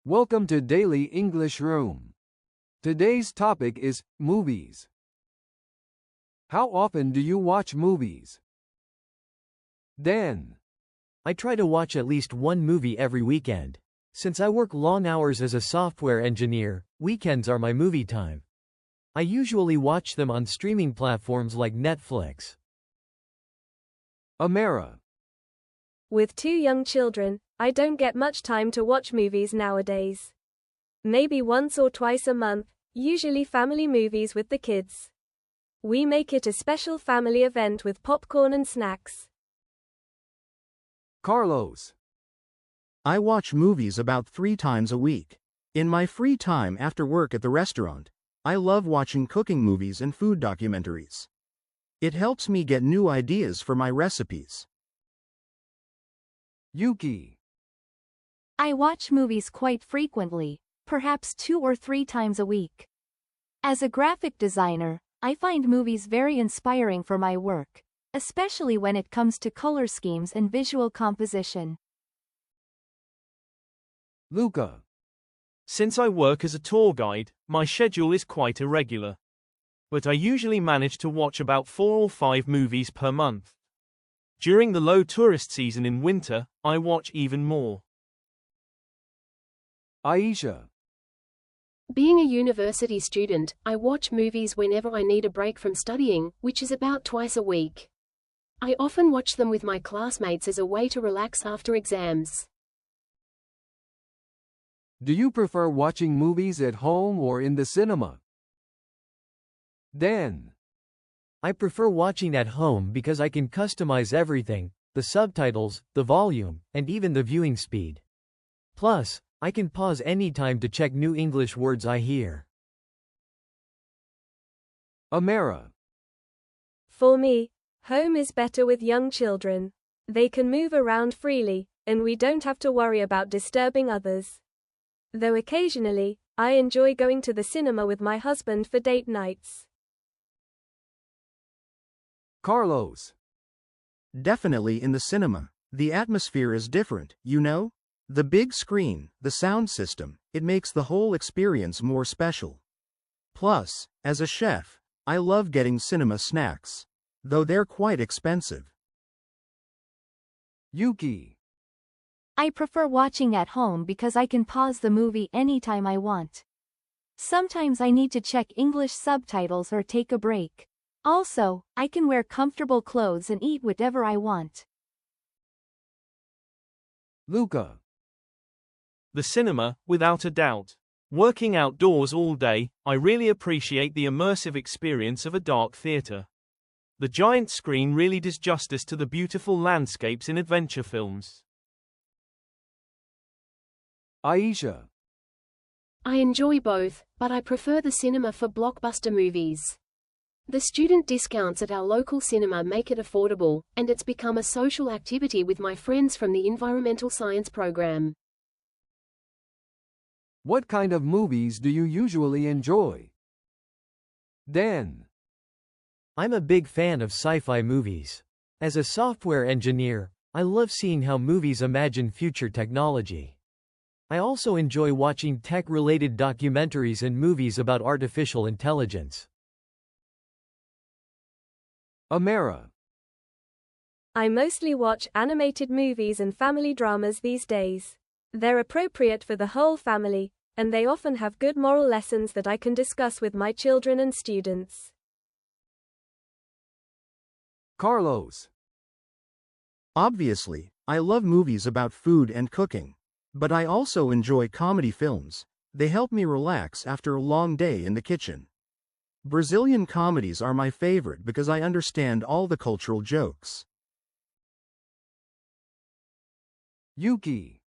Welcome to Daily English Room. Today's topic is movies. How often do you watch movies? Dan. I try to watch at least one movie every weekend. Since I work long hours as a software engineer, weekends are my movie time. I usually watch them on streaming platforms like Netflix. Amara. With two young children, I don't get much time to watch movies nowadays. Maybe once or twice a month, usually family movies with the kids. We make it a special family event with popcorn and snacks. Carlos. I watch movies about 3 times a week. In my free time after work at the restaurant, I love watching cooking movies and food documentaries. It helps me get new ideas for my recipes. Yuki. I watch movies quite frequently, perhaps 2 or 3 times a week. As a graphic designer, I find movies very inspiring for my work, especially when it comes to color schemes and visual composition. Luca. Since I work as a tour guide, my schedule is quite irregular. But I usually manage to watch about 4 or 5 movies per month. During the low tourist season in winter, I watch even more. Aisha. Being a university student, I watch movies whenever I need a break from studying, which is about twice a week. I often watch them with my classmates as a way to relax after exams. Do you prefer watching movies at home or in the cinema? Dan. I prefer watching at home because I can customize everything, the subtitles, the volume, and even the viewing speed. Plus, I can pause anytime to check new English words I hear. Amara. For me, home is better with young children. They can move around freely, and we don't have to worry about disturbing others. Though occasionally, I enjoy going to the cinema with my husband for date nights. Carlos. Definitely in the cinema. The atmosphere is different, you know? The big screen, the sound system, it makes the whole experience more special. Plus, as a chef, I love getting cinema snacks, though they're quite expensive. Yuki. I prefer watching at home because I can pause the movie anytime I want. Sometimes I need to check English subtitles or take a break. Also, I can wear comfortable clothes and eat whatever I want. Luca. The cinema, without a doubt. Working outdoors all day, I really appreciate the immersive experience of a dark theater. The giant screen really does justice to the beautiful landscapes in adventure films. Aisha. I enjoy both, but I prefer the cinema for blockbuster movies. The student discounts at our local cinema make it affordable, and it's become a social activity with my friends from the environmental science program. What kind of movies do you usually enjoy? Dan. I'm a big fan of sci-fi movies. As a software engineer, I love seeing how movies imagine future technology. I also enjoy watching tech-related documentaries and movies about artificial intelligence. Amara. I mostly watch animated movies and family dramas these days. They're appropriate for the whole family, and they often have good moral lessons that I can discuss with my children and students. Carlos. Obviously, I love movies about food and cooking. But I also enjoy comedy films. They help me relax after a long day in the kitchen. Brazilian comedies are my favorite because I understand all the cultural jokes. Yuki.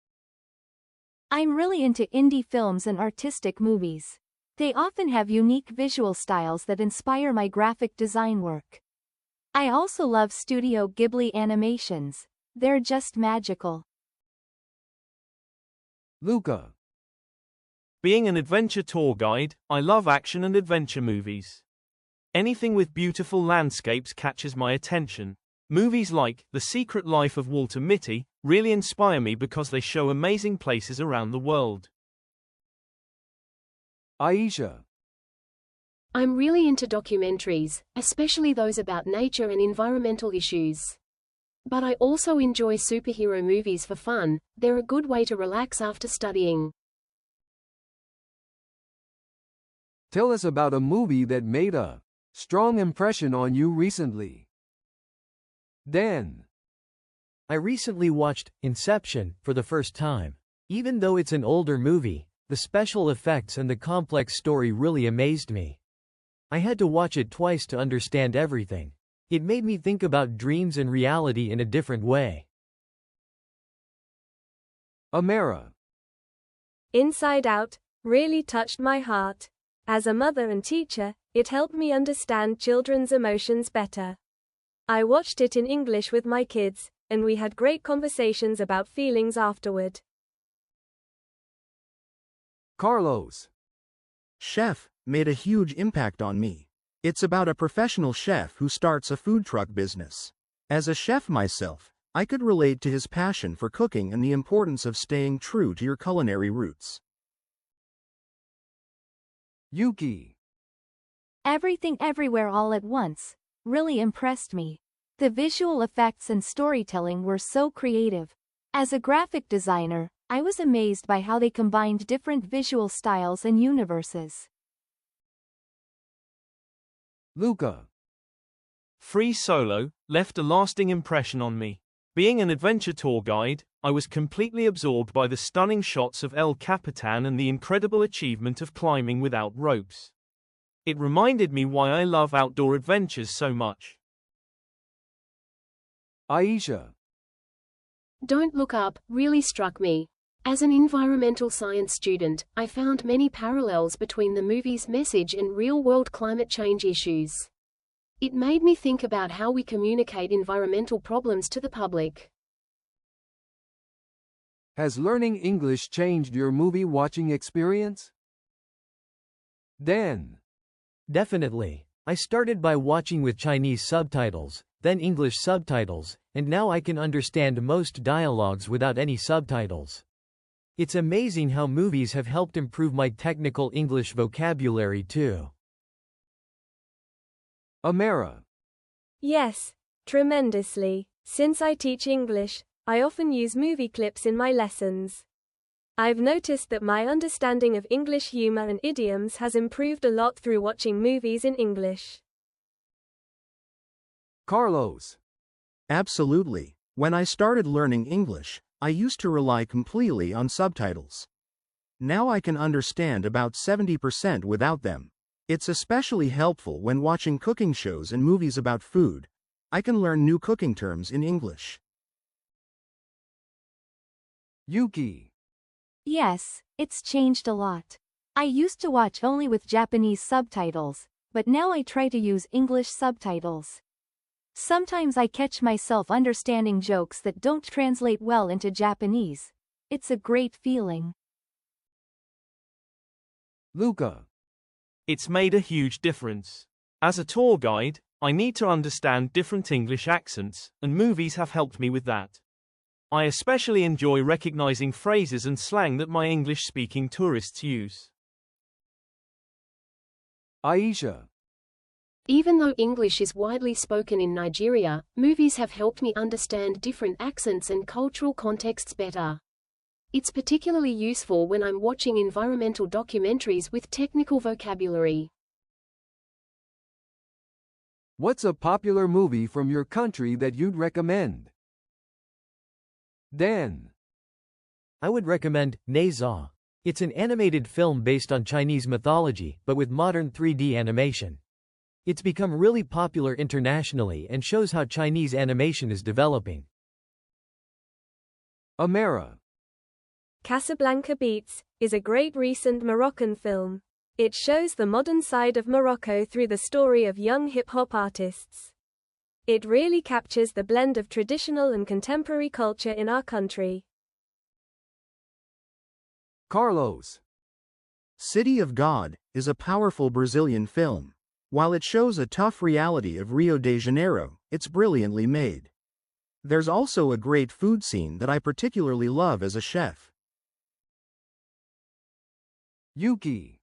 I'm really into indie films and artistic movies. They often have unique visual styles that inspire my graphic design work. I also love Studio Ghibli animations. They're just magical. Luca. Being an adventure tour guide, I love action and adventure movies. Anything with beautiful landscapes catches my attention. Movies like The Secret Life of Walter Mitty really inspire me because they show amazing places around the world. Aisha. I'm really into documentaries, especially those about nature and environmental issues. But I also enjoy superhero movies for fun. They're a good way to relax after studying. Tell us about a movie that made a strong impression on you recently. Dan. I recently watched Inception for the first time. Even though it's an older movie, the special effects and the complex story really amazed me. I had to watch it twice to understand everything. It made me think about dreams and reality in a different way. Amara. Inside Out really touched my heart. As a mother and teacher, it helped me understand children's emotions better. I watched it in English with my kids, and we had great conversations about feelings afterward. Carlos. Chef made a huge impact on me. It's about a professional chef who starts a food truck business. As a chef myself, I could relate to his passion for cooking and the importance of staying true to your culinary roots. Yuki. Everything Everywhere All at Once really impressed me. The visual effects and storytelling were so creative. As a graphic designer, I was amazed by how they combined different visual styles and universes. Luca. Free Solo left a lasting impression on me. Being an adventure tour guide, I was completely absorbed by the stunning shots of El Capitan and the incredible achievement of climbing without ropes. It reminded me why I love outdoor adventures so much. Aisha. Don't Look Up really struck me. As an environmental science student, I found many parallels between the movie's message and real-world climate change issues. It made me think about how we communicate environmental problems to the public. Has learning English changed your movie watching experience? Dan. Definitely. I started by watching with Chinese subtitles, then English subtitles, and now I can understand most dialogues without any subtitles. It's amazing how movies have helped improve my technical English vocabulary too. Amara. Yes, tremendously. Since I teach English, I often use movie clips in my lessons. I've noticed that my understanding of English humor and idioms has improved a lot through watching movies in English. Carlos. Absolutely. When I started learning English, I used to rely completely on subtitles. Now I can understand about 70% without them. It's especially helpful when watching cooking shows and movies about food. I can learn new cooking terms in English. Yuki. Yes, it's changed a lot. I used to watch only with Japanese subtitles, but now I try to use English subtitles. Sometimes I catch myself understanding jokes that don't translate well into Japanese. It's a great feeling. Luca. It's made a huge difference. As a tour guide, I need to understand different English accents, and movies have helped me with that. I especially enjoy recognizing phrases and slang that my English-speaking tourists use. Aisha. Even though English is widely spoken in Nigeria, movies have helped me understand different accents and cultural contexts better. It's particularly useful when I'm watching environmental documentaries with technical vocabulary. What's a popular movie from your country that you'd recommend? Dan. I would recommend Ne Zha. It's an animated film based on Chinese mythology, but with modern 3D animation. It's become really popular internationally and shows how Chinese animation is developing. Amara. Casablanca Beats is a great recent Moroccan film. It shows the modern side of Morocco through the story of young hip-hop artists. It really captures the blend of traditional and contemporary culture in our country. Carlos. City of God is a powerful Brazilian film. While it shows a tough reality of Rio de Janeiro, it's brilliantly made. There's also a great food scene that I particularly love as a chef. Yuki.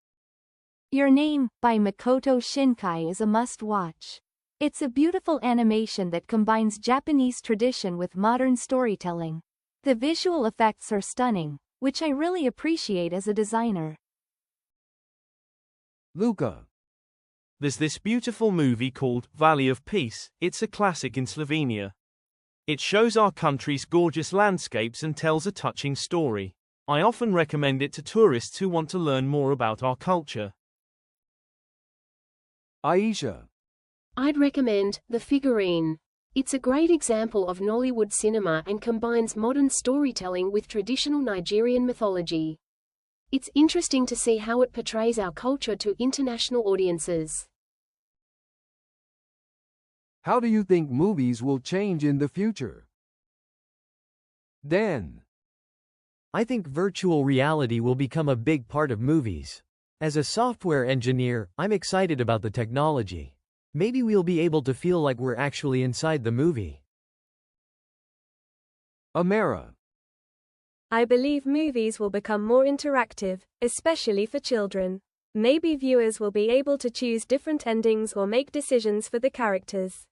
Your Name, by Makoto Shinkai is a must-watch. It's a beautiful animation that combines Japanese tradition with modern storytelling. The visual effects are stunning, which I really appreciate as a designer. Luca. There's this beautiful movie called Valley of Peace. It's a classic in Slovenia. It shows our country's gorgeous landscapes and tells a touching story. I often recommend it to tourists who want to learn more about our culture. Aisha. I'd recommend The Figurine. It's a great example of Nollywood cinema and combines modern storytelling with traditional Nigerian mythology. It's interesting to see how it portrays our culture to international audiences. How do you think movies will change in the future? Dan. I think virtual reality will become a big part of movies. As a software engineer, I'm excited about the technology. Maybe we'll be able to feel like we're actually inside the movie. Amara. I believe movies will become more interactive, especially for children. Maybe viewers will be able to choose different endings or make decisions for the characters.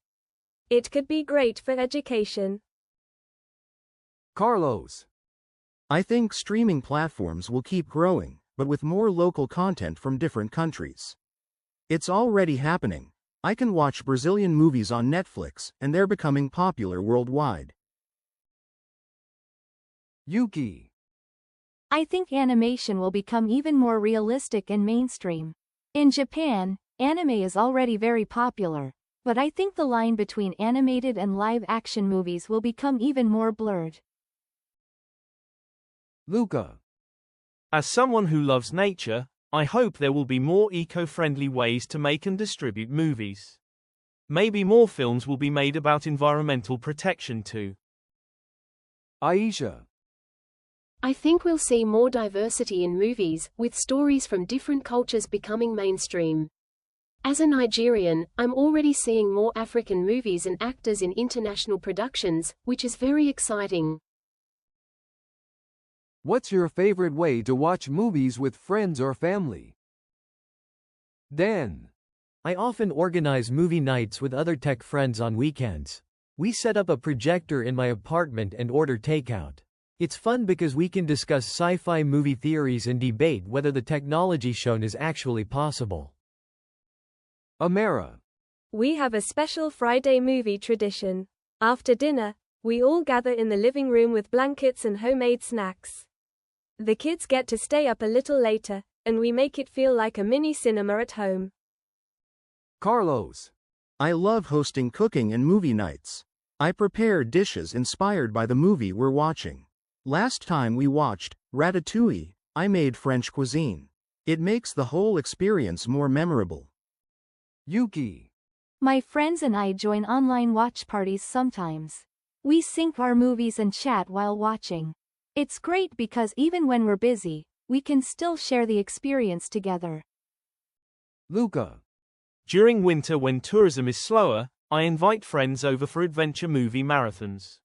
It could be great for education. Carlos. I think streaming platforms will keep growing, but with more local content from different countries. It's already happening. I can watch Brazilian movies on Netflix, and they're becoming popular worldwide. Yuki. I think animation will become even more realistic and mainstream. In Japan, anime is already very popular, but I think the line between animated and live-action movies will become even more blurred. Luca. As someone who loves nature, I hope there will be more eco-friendly ways to make and distribute movies. Maybe more films will be made about environmental protection too. Aisha. I think we'll see more diversity in movies, with stories from different cultures becoming mainstream. As a Nigerian, I'm already seeing more African movies and actors in international productions, which is very exciting. What's your favorite way to watch movies with friends or family? Dan. I often organize movie nights with other tech friends on weekends. We set up a projector in my apartment and order takeout. It's fun because we can discuss sci-fi movie theories and debate whether the technology shown is actually possible. Amara. We have a special Friday movie tradition. After dinner, we all gather in the living room with blankets and homemade snacks. The kids get to stay up a little later, and we make it feel like a mini cinema at home. Carlos. I love hosting cooking and movie nights. I prepare dishes inspired by the movie we're watching. Last time we watched Ratatouille, I made French cuisine. It makes the whole experience more memorable. Yuki. My friends and I join online watch parties sometimes. We sync our movies and chat while watching. It's great because even when we're busy, we can still share the experience together. Luca. During winter when tourism is slower, I invite friends over for adventure movie marathons.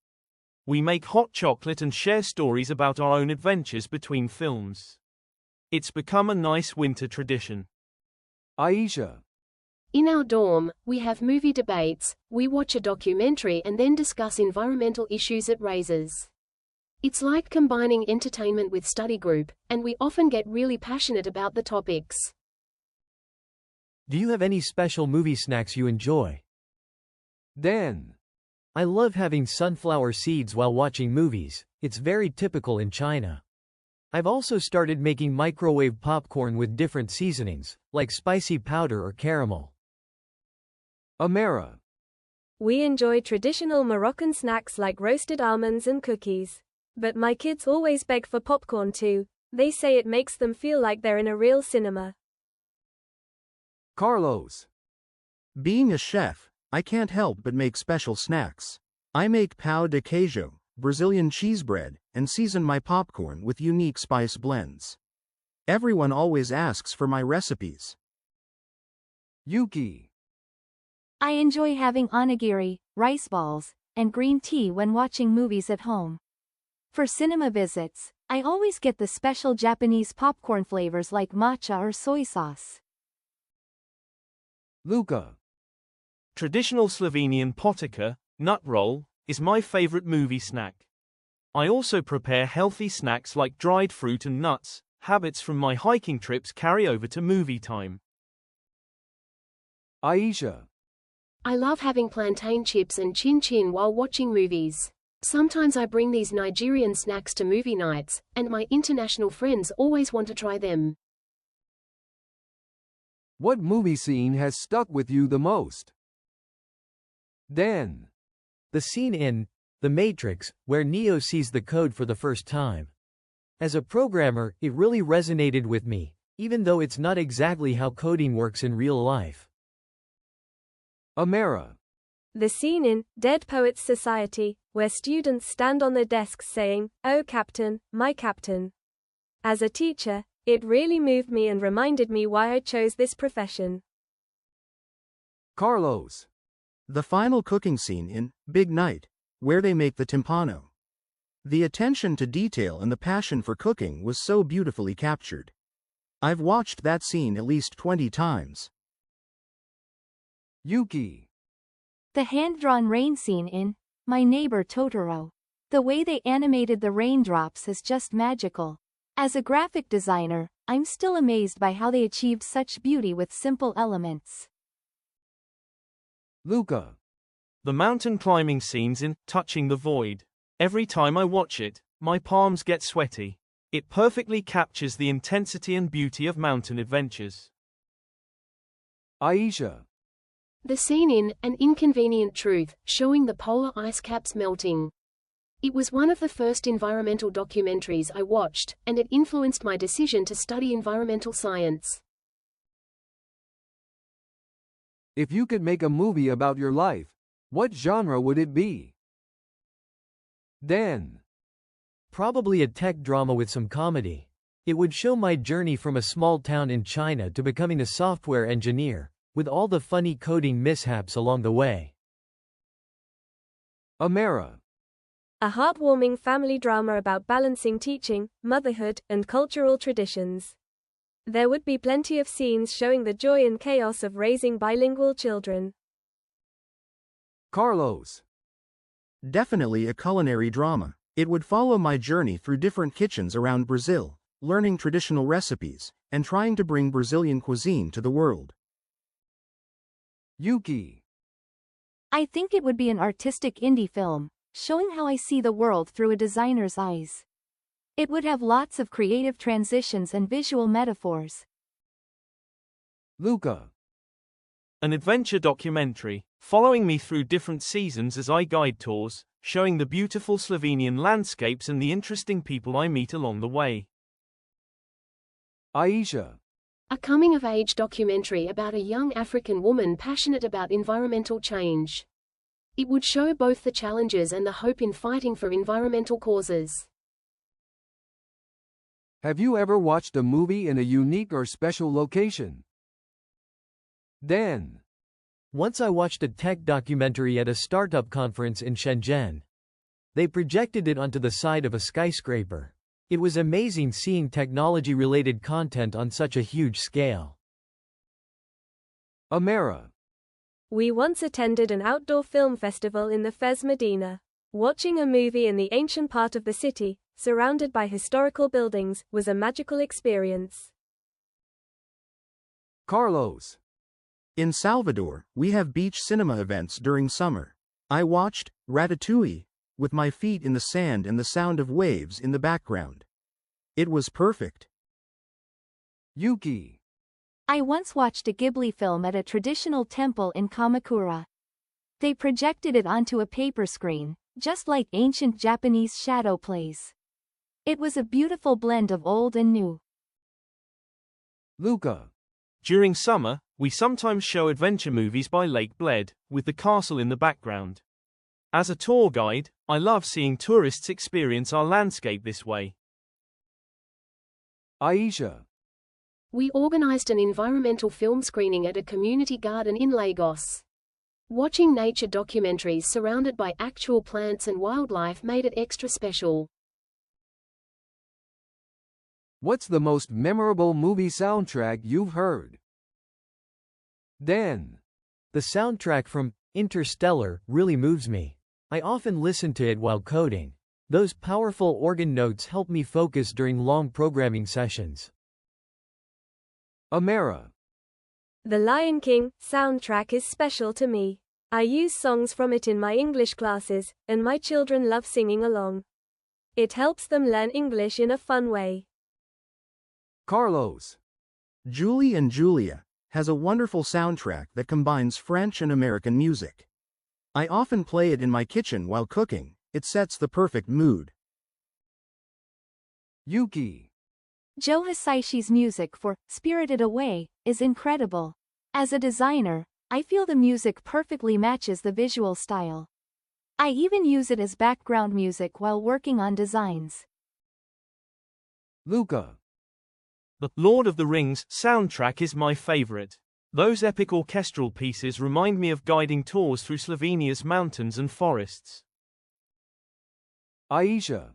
We make hot chocolate and share stories about our own adventures between films. It's become a nice winter tradition. Aisha. In our dorm, we have movie debates, we watch a documentary and then discuss environmental issues it raises. It's like combining entertainment with study group, and we often get really passionate about the topics. Do you have any special movie snacks you enjoy? Dan. I love having sunflower seeds while watching movies. It's very typical in China. I've also started making microwave popcorn with different seasonings, like spicy powder or caramel. Amara. We enjoy traditional Moroccan snacks like roasted almonds and cookies. But my kids always beg for popcorn too. They say it makes them feel like they're in a real cinema. Carlos. Being a chef, I can't help but make special snacks. I make pão de queijo, Brazilian cheese bread, and season my popcorn with unique spice blends. Everyone always asks for my recipes. Yuki. I enjoy having onigiri, rice balls, and green tea when watching movies at home. For cinema visits, I always get the special Japanese popcorn flavors like matcha or soy sauce. Luca. Traditional Slovenian potica, nut roll, is my favorite movie snack. I also prepare healthy snacks like dried fruit and nuts. Habits from my hiking trips carry over to movie time. Aisha. I love having plantain chips and chin-chin while watching movies. Sometimes I bring these Nigerian snacks to movie nights, and my international friends always want to try them. What movie scene has stuck with you the most? Dan. The scene in The Matrix, where Neo sees the code for the first time. As a programmer, it really resonated with me, even though it's not exactly how coding works in real life. Amara. The scene in Dead Poets Society, where students stand on their desks saying, "Oh Captain, my Captain." As a teacher, it really moved me and reminded me why I chose this profession. Carlos. The final cooking scene in Big Night, where they make the timpano. The attention to detail and the passion for cooking was so beautifully captured. I've watched that scene at least 20 times. Yuki. The hand-drawn rain scene in My Neighbor Totoro. The way they animated the raindrops is just magical. As a graphic designer, I'm still amazed by how they achieved such beauty with simple elements. Luca. The mountain climbing scenes in Touching the Void. Every time I watch it, my palms get sweaty. It perfectly captures the intensity and beauty of mountain adventures. Aisha. The scene in An Inconvenient Truth, showing the polar ice caps melting. It was one of the first environmental documentaries I watched, and it influenced my decision to study environmental science. If you could make a movie about your life, what genre would it be? Dan. Probably a tech drama with some comedy. It would show my journey from a small town in China to becoming a software engineer, with all the funny coding mishaps along the way. Amara. A heartwarming family drama about balancing teaching, motherhood, and cultural traditions. There would be plenty of scenes showing the joy and chaos of raising bilingual children. Carlos. Definitely a culinary drama. It would follow my journey through different kitchens around Brazil, learning traditional recipes, and trying to bring Brazilian cuisine to the world. Yuki. I think it would be an artistic indie film, showing how I see the world through a designer's eyes. It would have lots of creative transitions and visual metaphors. Luca. An adventure documentary, following me through different seasons as I guide tours, showing the beautiful Slovenian landscapes and the interesting people I meet along the way. Aisha. A coming-of-age documentary about a young African woman passionate about environmental change. It would show both the challenges and the hope in fighting for environmental causes. Have you ever watched a movie in a unique or special location? Dan. Once I watched a tech documentary at a startup conference in Shenzhen. They projected it onto the side of a skyscraper. It was amazing seeing technology-related content on such a huge scale. Amara. We once attended an outdoor film festival in the Fez Medina. Watching a movie in the ancient part of the city, surrounded by historical buildings, was a magical experience. Carlos. In Salvador, we have beach cinema events during summer. I watched Ratatouille with my feet in the sand and the sound of waves in the background. It was perfect. Yuki. I once watched a Ghibli film at a traditional temple in Kamakura. They projected it onto a paper screen, just like ancient Japanese shadow plays. It was a beautiful blend of old and new. Luca. During summer, we sometimes show adventure movies by Lake Bled, with the castle in the background. As a tour guide, I love seeing tourists experience our landscape this way. Aisha. We organized an environmental film screening at a community garden in Lagos. Watching nature documentaries surrounded by actual plants and wildlife made it extra special. What's the most memorable movie soundtrack you've heard? Dan. The soundtrack from Interstellar really moves me. I often listen to it while coding. Those powerful organ notes help me focus during long programming sessions. Amara. The Lion King soundtrack is special to me. I use songs from it in my English classes, and my children love singing along. It helps them learn English in a fun way. Carlos. Julie and Julia has a wonderful soundtrack that combines French and American music. I often play it in my kitchen while cooking. It sets the perfect mood. Yuki. Joe Hisaishi's music for Spirited Away is incredible. As a designer, I feel the music perfectly matches the visual style. I even use it as background music while working on designs. Luca. The Lord of the Rings soundtrack is my favorite. Those epic orchestral pieces remind me of guiding tours through Slovenia's mountains and forests. Aisha.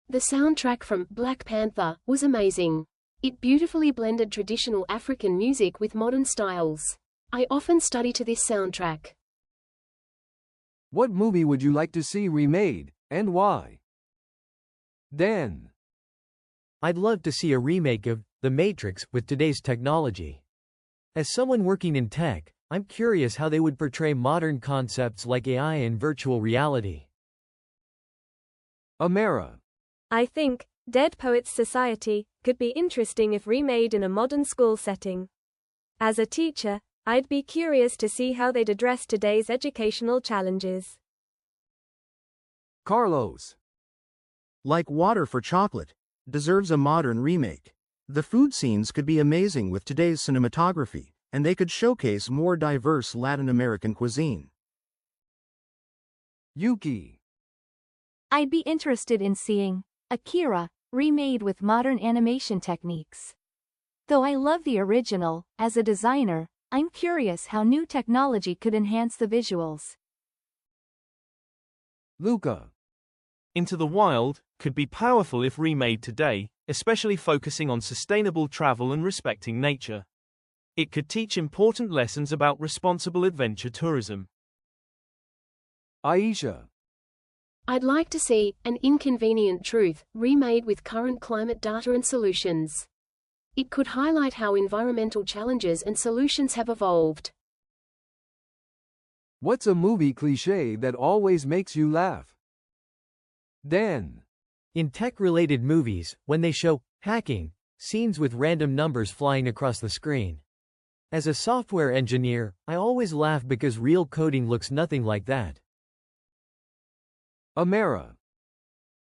The soundtrack from Black Panther was amazing. It beautifully blended traditional African music with modern styles. I often study to this soundtrack. What movie would you like to see remade, and why? Dan. I'd love to see a remake of The Matrix with today's technology. As someone working in tech, I'm curious how they would portray modern concepts like AI and virtual reality. Amara. I think Dead Poets Society could be interesting if remade in a modern school setting. As a teacher, I'd be curious to see how they'd address today's educational challenges. Carlos. Like Water for Chocolate deserves a modern remake. The food scenes could be amazing with today's cinematography, and they could showcase more diverse Latin American cuisine. Yuki. I'd be interested in seeing Akira remade with modern animation techniques. Though I love the original, as a designer, I'm curious how new technology could enhance the visuals. Luca. Into the Wild could be powerful if remade today, especially focusing on sustainable travel and respecting nature. It could teach important lessons about responsible adventure tourism. Aisha. I'd like to see An Inconvenient Truth remade with current climate data and solutions. It could highlight how environmental challenges and solutions have evolved. What's a movie cliché that always makes you laugh? Dan. In tech-related movies, when they show hacking scenes with random numbers flying across the screen. As a software engineer, I always laugh because real coding looks nothing like that. Amara.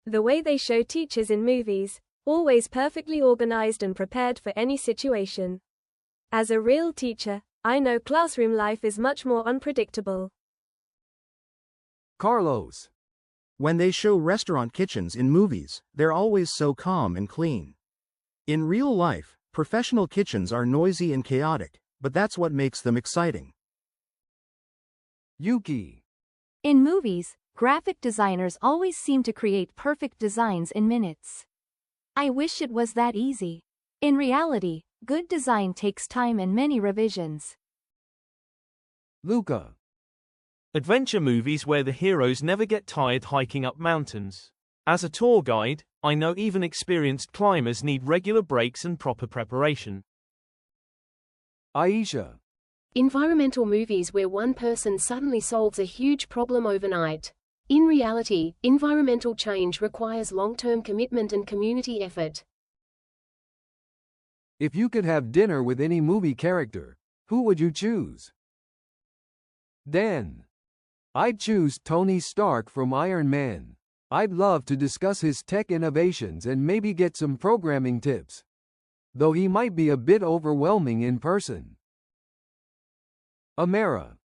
The way they show teachers in movies, always perfectly organized and prepared for any situation. As a real teacher, I know classroom life is much more unpredictable. Carlos. When they show restaurant kitchens in movies, they're always so calm and clean. In real life, professional kitchens are noisy and chaotic, but that's what makes them exciting. Yuki. In movies, graphic designers always seem to create perfect designs in minutes. I wish it was that easy. In reality, good design takes time and many revisions. Luca. Adventure movies where the heroes never get tired hiking up mountains. As a tour guide, I know even experienced climbers need regular breaks and proper preparation. Aisha. Environmental movies where one person suddenly solves a huge problem overnight. In reality, environmental change requires long-term commitment and community effort. If you could have dinner with any movie character, who would you choose? Dan. I'd choose Tony Stark from Iron Man. I'd love to discuss his tech innovations and maybe get some programming tips. Though he might be a bit overwhelming in person. Amara.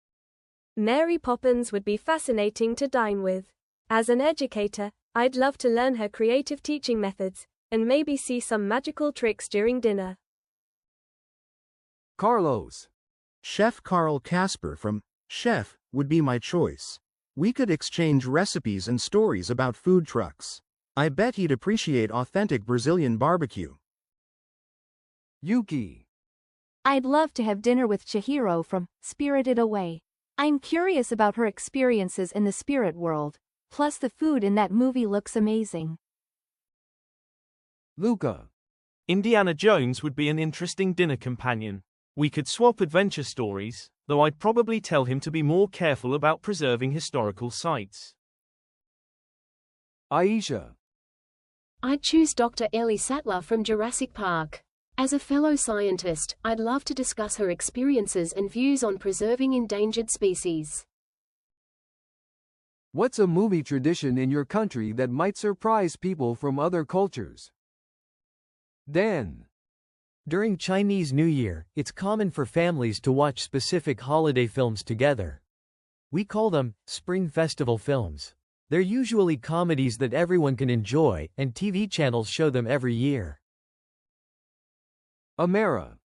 Mary Poppins would be fascinating to dine with. As an educator, I'd love to learn her creative teaching methods, and maybe see some magical tricks during dinner. Carlos. Chef Carl Casper from Chef would be my choice. We could exchange recipes and stories about food trucks. I bet he'd appreciate authentic Brazilian barbecue. Yuki. I'd love to have dinner with Chihiro from Spirited Away. I'm curious about her experiences in the spirit world, plus the food in that movie looks amazing. Luca. Indiana Jones would be an interesting dinner companion. We could swap adventure stories, though I'd probably tell him to be more careful about preserving historical sites. Aisha. I'd choose Dr. Ellie Sattler from Jurassic Park. As a fellow scientist, I'd love to discuss her experiences and views on preserving endangered species. What's a movie tradition in your country that might surprise people from other cultures? Dan. During Chinese New Year, it's common for families to watch specific holiday films together. We call them Spring Festival films. They're usually comedies that everyone can enjoy, and TV channels show them every year. Amara.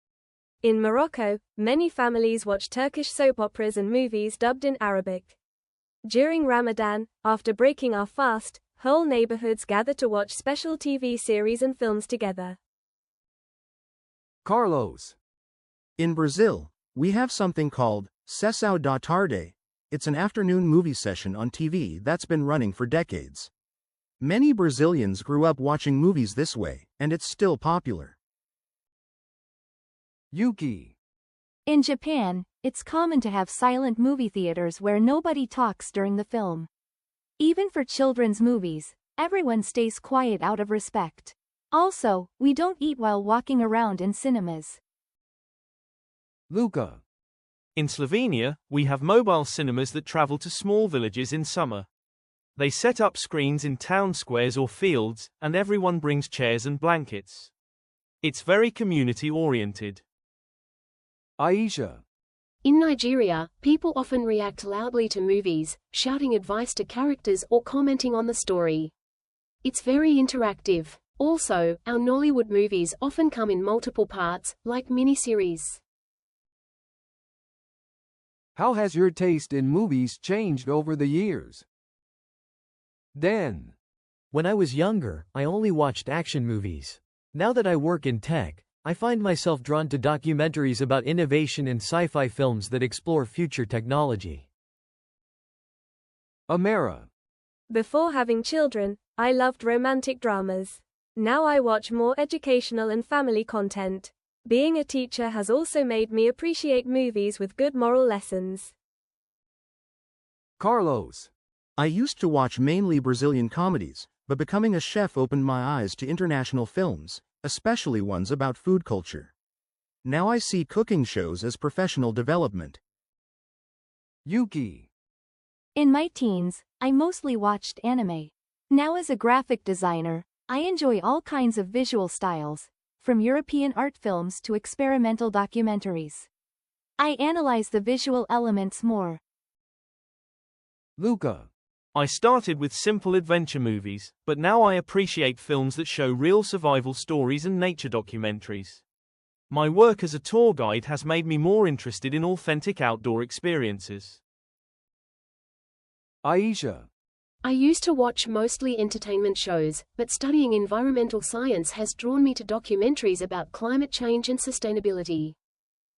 In Morocco, many families watch Turkish soap operas and movies dubbed in Arabic. During Ramadan, after breaking our fast, whole neighborhoods gather to watch special TV series and films together. Carlos. In Brazil, we have something called Sessão da Tarde. It's an afternoon movie session on TV that's been running for decades. Many Brazilians grew up watching movies this way, and it's still popular. Yuki. In Japan, it's common to have silent movie theaters where nobody talks during the film. Even for children's movies, everyone stays quiet out of respect. Also, we don't eat while walking around in cinemas. Luca. In Slovenia, we have mobile cinemas that travel to small villages in summer. They set up screens in town squares or fields, and everyone brings chairs and blankets. It's very community-oriented. Aisha. In Nigeria, people often react loudly to movies, shouting advice to characters or commenting on the story. It's very interactive. Also, our Nollywood movies often come in multiple parts, like miniseries. How has your taste in movies changed over the years? Dan. When I was younger, I only watched action movies. Now that I work in tech, I find myself drawn to documentaries about innovation and sci-fi films that explore future technology. Amara. Before having children, I loved romantic dramas. Now I watch more educational and family content. Being a teacher has also made me appreciate movies with good moral lessons. Carlos. I used to watch mainly Brazilian comedies, but becoming a chef opened my eyes to international films, especially ones about food culture. Now I see cooking shows as professional development. Yuki. In my teens, I mostly watched anime. Now as a graphic designer, I enjoy all kinds of visual styles, from European art films to experimental documentaries. I analyze the visual elements more. Luca. I started with simple adventure movies, but now I appreciate films that show real survival stories and nature documentaries. My work as a tour guide has made me more interested in authentic outdoor experiences. Aisha. I used to watch mostly entertainment shows, but studying environmental science has drawn me to documentaries about climate change and sustainability.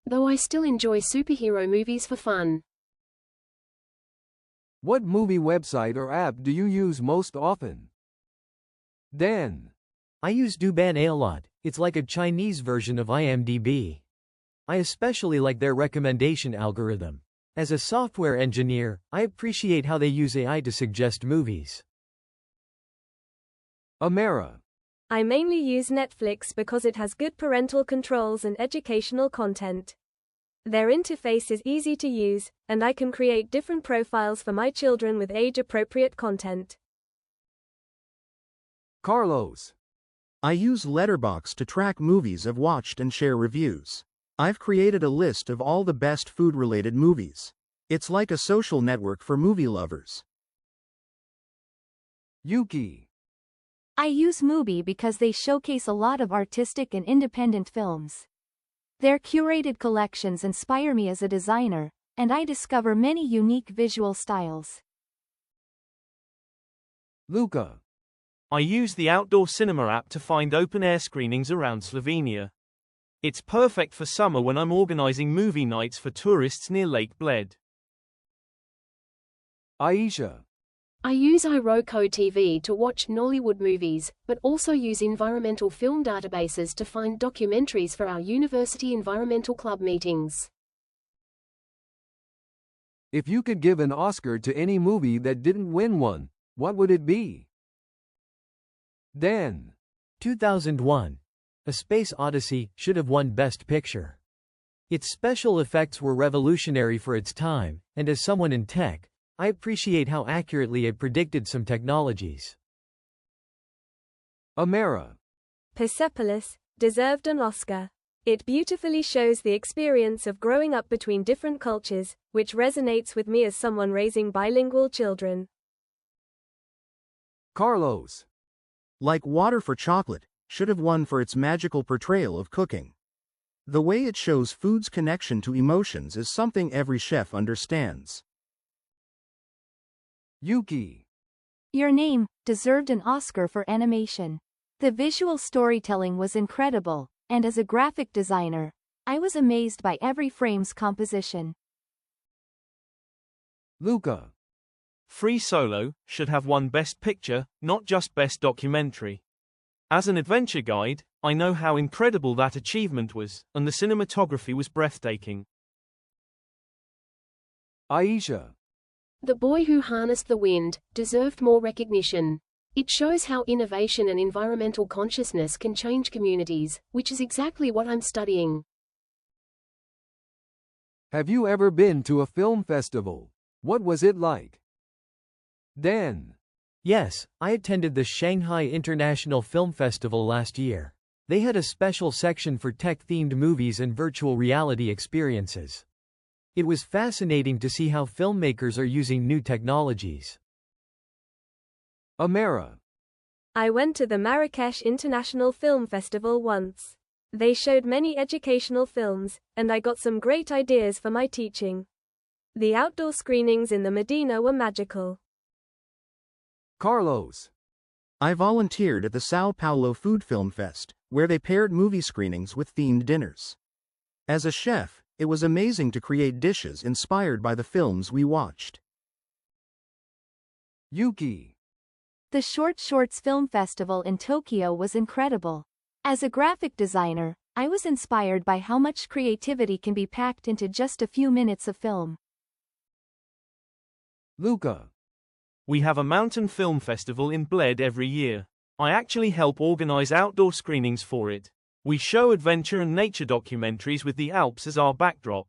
Though I still enjoy superhero movies for fun. What movie website or app do you use most often? Dan. I use Douban a lot. It's like a Chinese version of IMDb. I especially like their recommendation algorithm. As a software engineer, I appreciate how they use AI to suggest movies. Amara. I mainly use Netflix because it has good parental controls and educational content. Their interface is easy to use, and I can create different profiles for my children with age-appropriate content. Carlos. I use Letterboxd to track movies I've watched and share reviews. I've created a list of all the best food-related movies. It's like a social network for movie lovers. Yuki. I use Mubi because they showcase a lot of artistic and independent films. Their curated collections inspire me as a designer, and I discover many unique visual styles. Luca. I use the outdoor cinema app to find open-air screenings around Slovenia. It's perfect for summer when I'm organizing movie nights for tourists near Lake Bled. Aisha. I use iRoko TV to watch Nollywood movies, but also use environmental film databases to find documentaries for our university environmental club meetings. If you could give an Oscar to any movie that didn't win one, what would it be? Dan. 2001. A Space Odyssey should have won Best Picture. Its special effects were revolutionary for its time, and as someone in tech, I appreciate how accurately it predicted some technologies. Amara. Persepolis deserved an Oscar. It beautifully shows the experience of growing up between different cultures, which resonates with me as someone raising bilingual children. Carlos. Like Water for Chocolate, should have won for its magical portrayal of cooking. The way it shows food's connection to emotions is something every chef understands. Yuki. Your Name deserved an Oscar for animation. The visual storytelling was incredible, and as a graphic designer, I was amazed by every frame's composition. Luca. Free Solo should have won Best Picture, not just Best Documentary. As an adventure guide, I know how incredible that achievement was, and the cinematography was breathtaking. Aisha. The Boy Who Harnessed the Wind deserved more recognition. It shows how innovation and environmental consciousness can change communities, which is exactly what I'm studying. Have you ever been to a film festival? What was it like? Dan. Yes, I attended the Shanghai International Film Festival last year. They had a special section for tech-themed movies and virtual reality experiences. It was fascinating to see how filmmakers are using new technologies. Amara. I went to the Marrakesh International Film Festival once. They showed many educational films, and I got some great ideas for my teaching. The outdoor screenings in the Medina were magical. Carlos. I volunteered at the Sao Paulo Food Film Fest, where they paired movie screenings with themed dinners. As a chef, it was amazing to create dishes inspired by the films we watched. Yuki. The Short Shorts Film Festival in Tokyo was incredible. As a graphic designer, I was inspired by how much creativity can be packed into just a few minutes of film. Luca. We have a mountain film festival in Bled every year. I actually help organize outdoor screenings for it. We show adventure and nature documentaries with the Alps as our backdrop.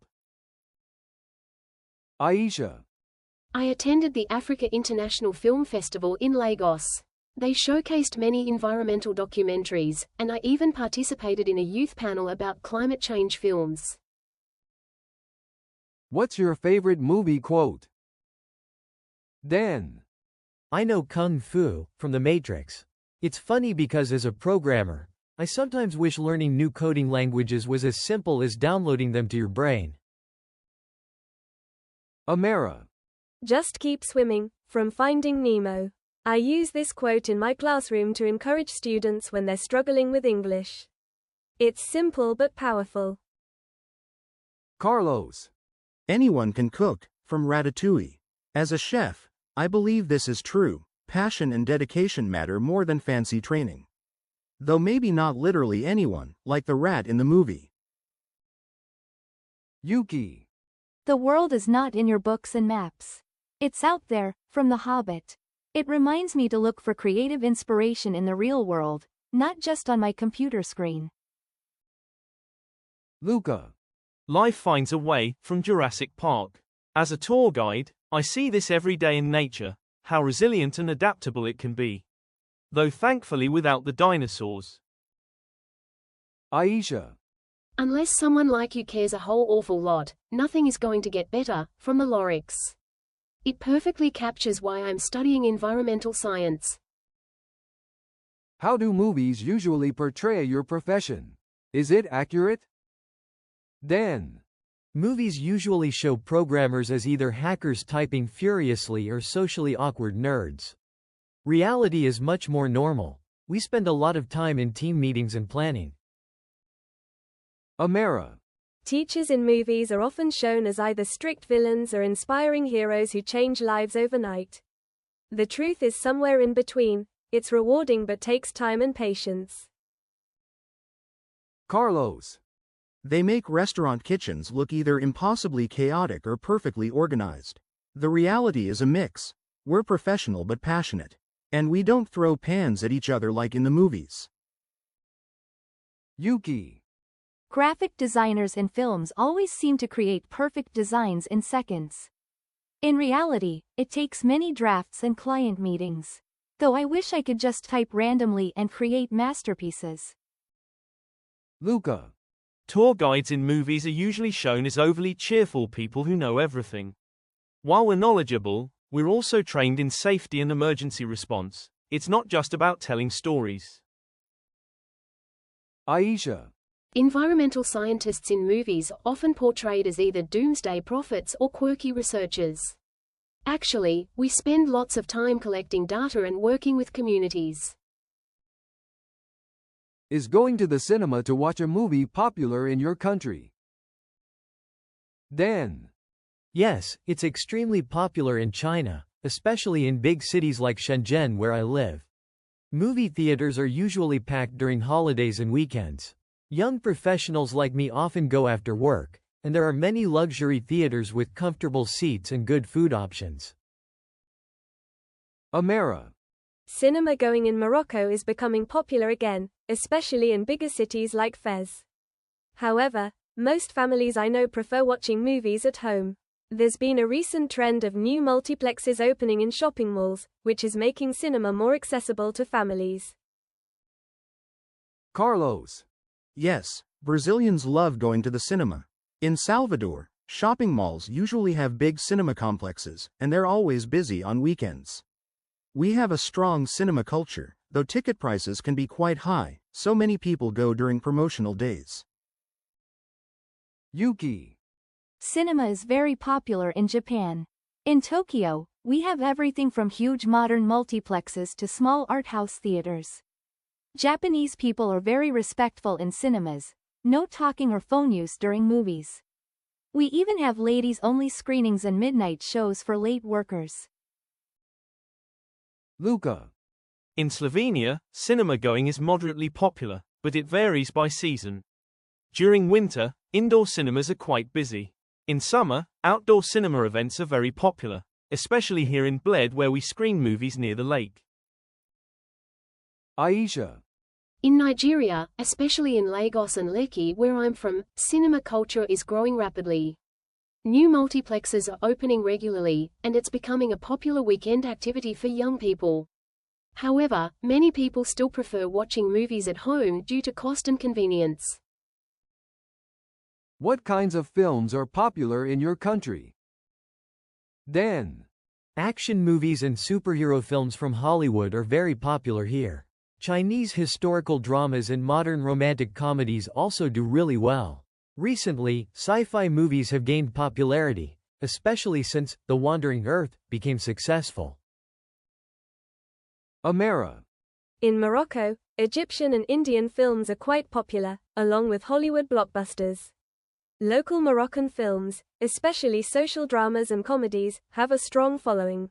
Aisha. I attended the Africa International Film Festival in Lagos. They showcased many environmental documentaries, and I even participated in a youth panel about climate change films. What's your favorite movie quote? Dan. I know Kung Fu from The Matrix. It's funny because as a programmer, I sometimes wish learning new coding languages was as simple as downloading them to your brain. Amara. Just keep swimming, from Finding Nemo. I use this quote in my classroom to encourage students when they're struggling with English. It's simple but powerful. Carlos. Anyone can cook, from Ratatouille. As a chef, I believe this is true. Passion and dedication matter more than fancy training. Though maybe not literally anyone, like the rat in the movie. Yuki. The world is not in your books and maps. It's out there, from The Hobbit. It reminds me to look for creative inspiration in the real world, not just on my computer screen. Luca. Life finds a way, from Jurassic Park. As a tour guide, I see this every day in nature, how resilient and adaptable it can be. Though thankfully without the dinosaurs. Aisha. Unless someone like you cares a whole awful lot, nothing is going to get better, from the Lorix. It perfectly captures why I'm studying environmental science. How do movies usually portray your profession? Is it accurate? Dan. Movies usually show programmers as either hackers typing furiously or socially awkward nerds. Reality is much more normal. We spend a lot of time in team meetings and planning. Amara. Teachers in movies are often shown as either strict villains or inspiring heroes who change lives overnight. The truth is somewhere in between. It's rewarding but takes time and patience. Carlos. They make restaurant kitchens look either impossibly chaotic or perfectly organized. The reality is a mix. We're professional but passionate. And we don't throw pans at each other like in the movies. Yuki. Graphic designers in films always seem to create perfect designs in seconds. In reality, it takes many drafts and client meetings. Though I wish I could just type randomly and create masterpieces. Luca. Tour guides in movies are usually shown as overly cheerful people who know everything. While we're knowledgeable, we're also trained in safety and emergency response. It's not just about telling stories. Aisha. Environmental scientists in movies are often portrayed as either doomsday prophets or quirky researchers. Actually, we spend lots of time collecting data and working with communities. Is going to the cinema to watch a movie popular in your country? Dan. Yes, it's extremely popular in China, especially in big cities like Shenzhen where I live. Movie theaters are usually packed during holidays and weekends. Young professionals like me often go after work, and there are many luxury theaters with comfortable seats and good food options. Amara. Cinema going in Morocco is becoming popular again, especially in bigger cities like Fez. However, most families I know prefer watching movies at home. There's been a recent trend of new multiplexes opening in shopping malls, which is making cinema more accessible to families. Carlos. Yes, Brazilians love going to the cinema. In Salvador, shopping malls usually have big cinema complexes, and they're always busy on weekends. We have a strong cinema culture, though ticket prices can be quite high, so many people go during promotional days. Yuki. Cinema is very popular in Japan. In Tokyo, we have everything from huge modern multiplexes to small art house theaters. Japanese people are very respectful in cinemas, no talking or phone use during movies. We even have ladies-only screenings and midnight shows for late workers. Luca. In Slovenia, cinema going is moderately popular, but it varies by season. During winter, indoor cinemas are quite busy. In summer, outdoor cinema events are very popular, especially here in Bled where we screen movies near the lake. Aisha. In Nigeria, especially in Lagos and Lekki where I'm from, cinema culture is growing rapidly. New multiplexes are opening regularly, and it's becoming a popular weekend activity for young people. However, many people still prefer watching movies at home due to cost and convenience. What kinds of films are popular in your country? Dan. Action movies and superhero films from Hollywood are very popular here. Chinese historical dramas and modern romantic comedies also do really well. Recently, sci-fi movies have gained popularity, especially since The Wandering Earth became successful. Amara. In Morocco, Egyptian and Indian films are quite popular, along with Hollywood blockbusters. Local Moroccan films, especially social dramas and comedies, have a strong following.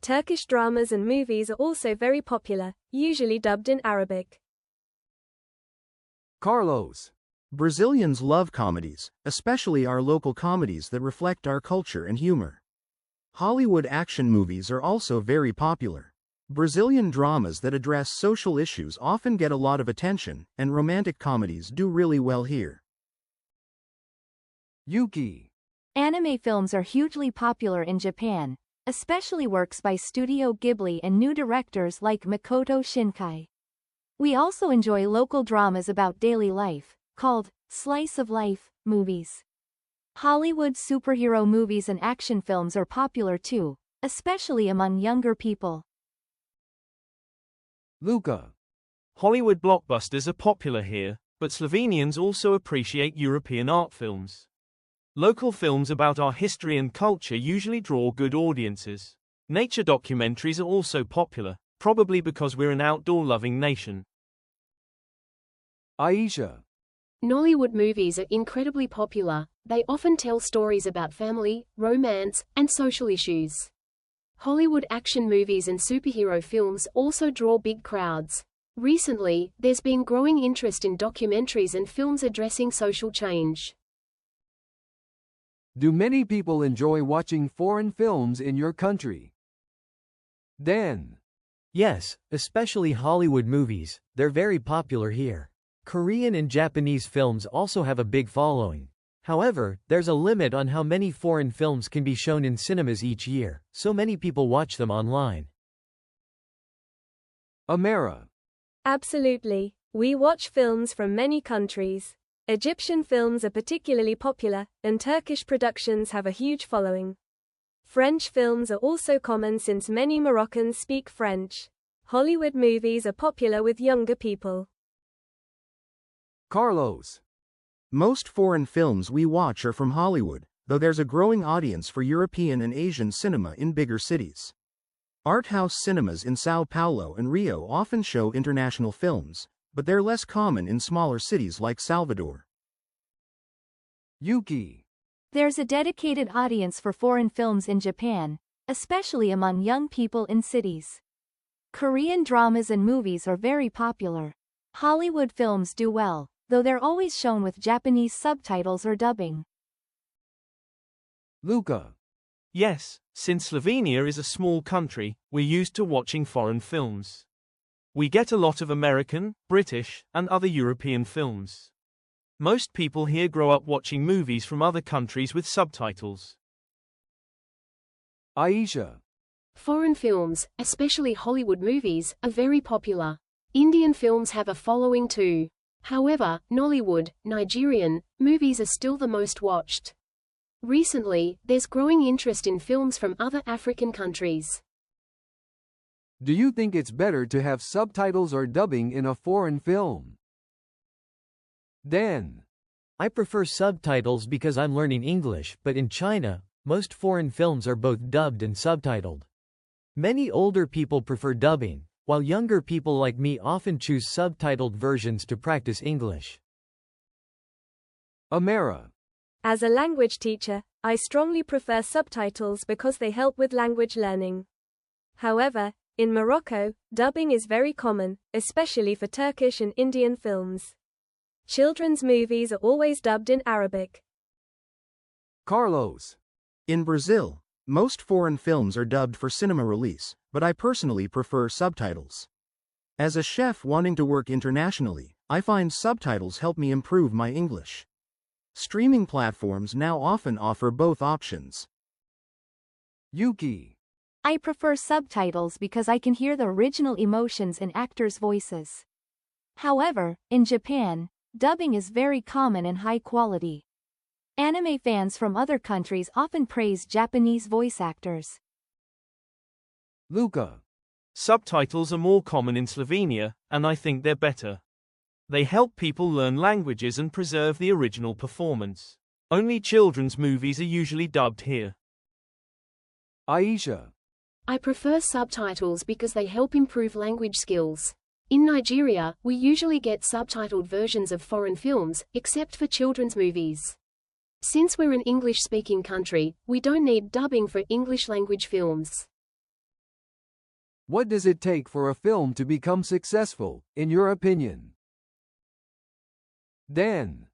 Turkish dramas and movies are also very popular, usually dubbed in Arabic. Carlos. Brazilians love comedies, especially our local comedies that reflect our culture and humor. Hollywood action movies are also very popular. Brazilian dramas that address social issues often get a lot of attention, and romantic comedies do really well here. Yuki. Anime films are hugely popular in Japan, especially works by Studio Ghibli and new directors like Makoto Shinkai. We also enjoy local dramas about daily life, called slice of life movies. Hollywood superhero movies and action films are popular too, especially among younger people. Luca. Hollywood blockbusters are popular here, but Slovenians also appreciate European art films. Local films about our history and culture usually draw good audiences. Nature documentaries are also popular, probably because we're an outdoor-loving nation. Aisha. Nollywood movies are incredibly popular. They often tell stories about family, romance, and social issues. Hollywood action movies and superhero films also draw big crowds. Recently, there's been growing interest in documentaries and films addressing social change. Do many people enjoy watching foreign films in your country? Dan. Yes, especially Hollywood movies, they're very popular here. Korean and Japanese films also have a big following. However, there's a limit on how many foreign films can be shown in cinemas each year, so many people watch them online. Amara. Absolutely. We watch films from many countries. Egyptian films are particularly popular, and Turkish productions have a huge following. French films are also common since many Moroccans speak French. Hollywood movies are popular with younger people. Carlos. Most foreign films we watch are from Hollywood, though there's a growing audience for European and Asian cinema in bigger cities. Art house cinemas in Sao Paulo and Rio often show international films, but they're less common in smaller cities like Salvador. Yuki. There's a dedicated audience for foreign films in Japan, especially among young people in cities. Korean dramas and movies are very popular. Hollywood films do well, though they're always shown with Japanese subtitles or dubbing. Luca. Yes, since Slovenia is a small country, we're used to watching foreign films. We get a lot of American, British, and other European films. Most people here grow up watching movies from other countries with subtitles. Aisha. Foreign films, especially Hollywood movies, are very popular. Indian films have a following too. However, Nollywood, Nigerian, movies are still the most watched. Recently, there's growing interest in films from other African countries. Do you think it's better to have subtitles or dubbing in a foreign film? Dan. I prefer subtitles because I'm learning English, but in China, most foreign films are both dubbed and subtitled. Many older people prefer dubbing, while younger people like me often choose subtitled versions to practice English. Amara. As a language teacher, I strongly prefer subtitles because they help with language learning. However, in Morocco, dubbing is very common, especially for Turkish and Indian films. Children's movies are always dubbed in Arabic. Carlos. In Brazil, most foreign films are dubbed for cinema release, but I personally prefer subtitles. As a chef wanting to work internationally, I find subtitles help me improve my English. Streaming platforms now often offer both options. Yuki. I prefer subtitles because I can hear the original emotions in actors' voices. However, in Japan, dubbing is very common and high quality. Anime fans from other countries often praise Japanese voice actors. Luca. Subtitles are more common in Slovenia, and I think they're better. They help people learn languages and preserve the original performance. Only children's movies are usually dubbed here. Aisha. I prefer subtitles because they help improve language skills. In Nigeria, we usually get subtitled versions of foreign films, except for children's movies. Since we're an English-speaking country, we don't need dubbing for English-language films. What does it take for a film to become successful, in your opinion? Dan.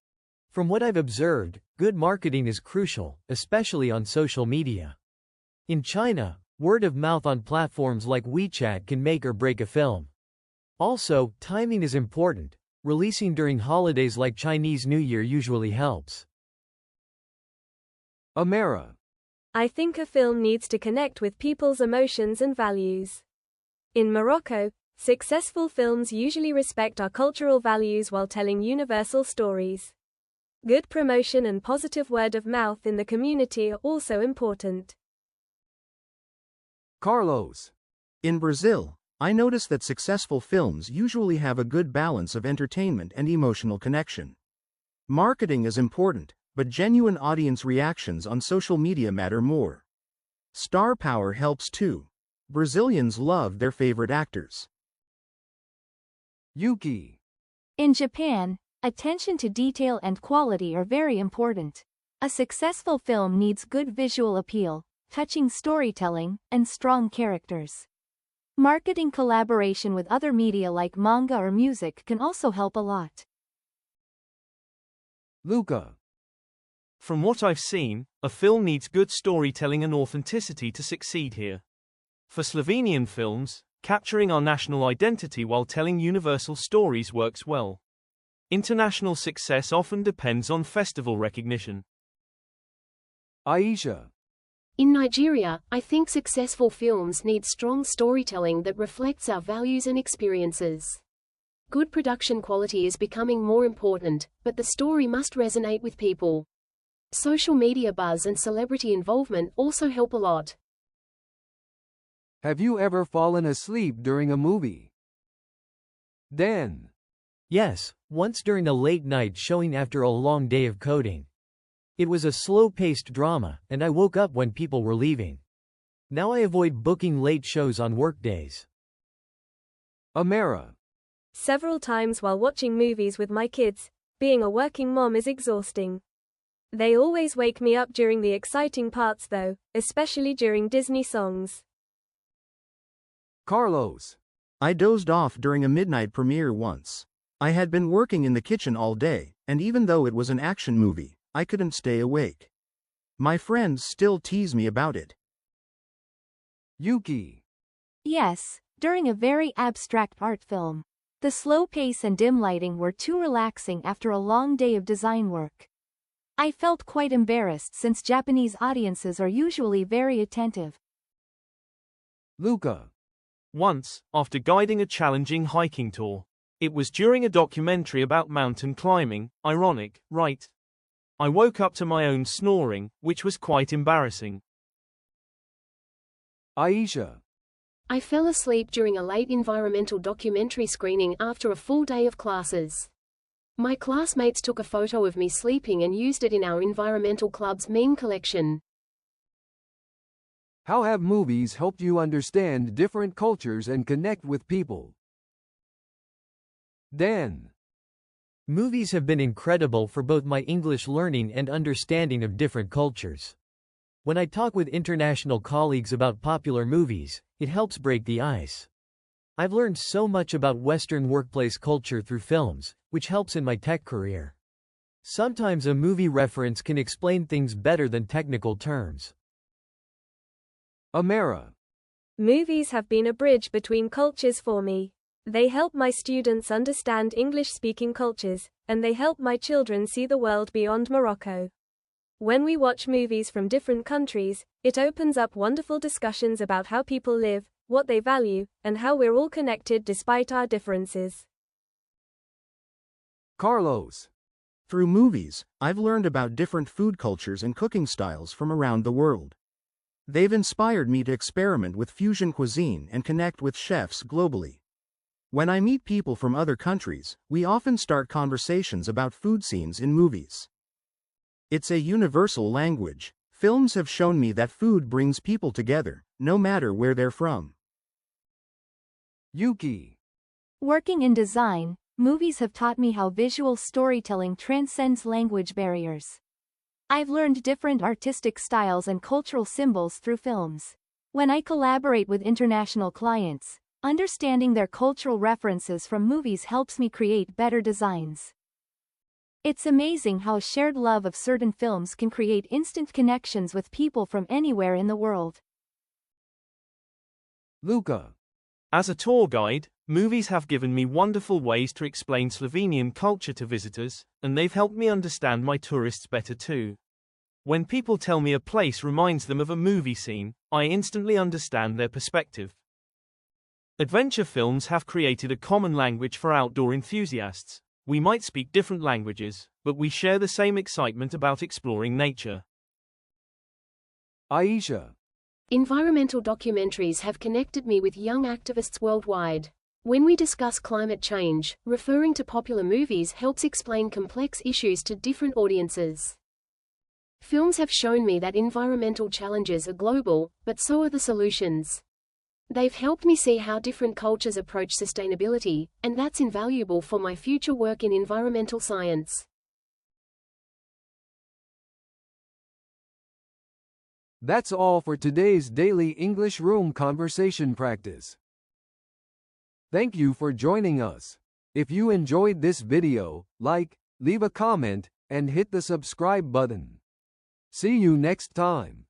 From what I've observed, good marketing is crucial, especially on social media. In China, word of mouth on platforms like WeChat can make or break a film. Also, timing is important. Releasing during holidays like Chinese New Year usually helps. Amara. I think a film needs to connect with people's emotions and values. In Morocco, successful films usually respect our cultural values while telling universal stories. Good promotion and positive word of mouth in the community are also important. Carlos. In Brazil, I notice that successful films usually have a good balance of entertainment and emotional connection. Marketing is important, but genuine audience reactions on social media matter more. Star power helps too. Brazilians love their favorite actors. Yuki. In Japan, Attention to detail and quality are very important. A successful film needs good visual appeal, touching storytelling, and strong characters. Marketing collaboration with other media like manga or music can also help a lot. Luca. From what I've seen, a film needs good storytelling and authenticity to succeed here. For Slovenian films, capturing our national identity while telling universal stories works well. International success often depends on festival recognition. Aisha. In Nigeria, I think successful films need strong storytelling that reflects our values and experiences. Good production quality is becoming more important, but the story must resonate with people. Social media buzz and celebrity involvement also help a lot. Have you ever fallen asleep during a movie? Dan. Yes, once during a late-night showing after a long day of coding. It was a slow-paced drama, and I woke up when people were leaving. Now I avoid booking late shows on workdays. Amara. Several times while watching movies with my kids, being a working mom is exhausting. They always wake me up during the exciting parts though, especially during Disney songs. Carlos. I dozed off during a midnight premiere once. I had been working in the kitchen all day, and even though it was an action movie, I couldn't stay awake. My friends still tease me about it. Yuki. Yes, during a very abstract art film. The slow pace and dim lighting were too relaxing after a long day of design work. I felt quite embarrassed since Japanese audiences are usually very attentive. Luca. Once, after guiding a challenging hiking tour. It was during a documentary about mountain climbing, ironic, right? I woke up to my own snoring, which was quite embarrassing. Aisha. I fell asleep during a late environmental documentary screening after a full day of classes. My classmates took a photo of me sleeping and used it in our environmental club's meme collection. How have movies helped you understand different cultures and connect with people? Dan. Movies have been incredible for both my English learning and understanding of different cultures. When I talk with international colleagues about popular movies, it helps break the ice. I've learned so much about Western workplace culture through films, which helps in my tech career. Sometimes a movie reference can explain things better than technical terms. Amara. Movies have been a bridge between cultures for me. They help my students understand English-speaking cultures, and they help my children see the world beyond Morocco. When we watch movies from different countries, it opens up wonderful discussions about how people live, what they value, and how we're all connected despite our differences. Carlos. Through movies, I've learned about different food cultures and cooking styles from around the world. They've inspired me to experiment with fusion cuisine and connect with chefs globally. When I meet people from other countries, we often start conversations about food scenes in movies. It's a universal language. Films have shown me that food brings people together, no matter where they're from. Yuki. Working in design, movies have taught me how visual storytelling transcends language barriers. I've learned different artistic styles and cultural symbols through films. When I collaborate with international clients, understanding their cultural references from movies helps me create better designs. It's amazing how a shared love of certain films can create instant connections with people from anywhere in the world. Luca. As a tour guide, movies have given me wonderful ways to explain Slovenian culture to visitors, and they've helped me understand my tourists better too. When people tell me a place reminds them of a movie scene, I instantly understand their perspective. Adventure films have created a common language for outdoor enthusiasts. We might speak different languages, but we share the same excitement about exploring nature. Aisha. Environmental documentaries have connected me with young activists worldwide. When we discuss climate change, referring to popular movies helps explain complex issues to different audiences. Films have shown me that environmental challenges are global, but so are the solutions. They've helped me see how different cultures approach sustainability, and that's invaluable for my future work in environmental science. That's all for today's daily English room conversation practice. Thank you for joining us. If you enjoyed this video, like, leave a comment, and hit the subscribe button. See you next time.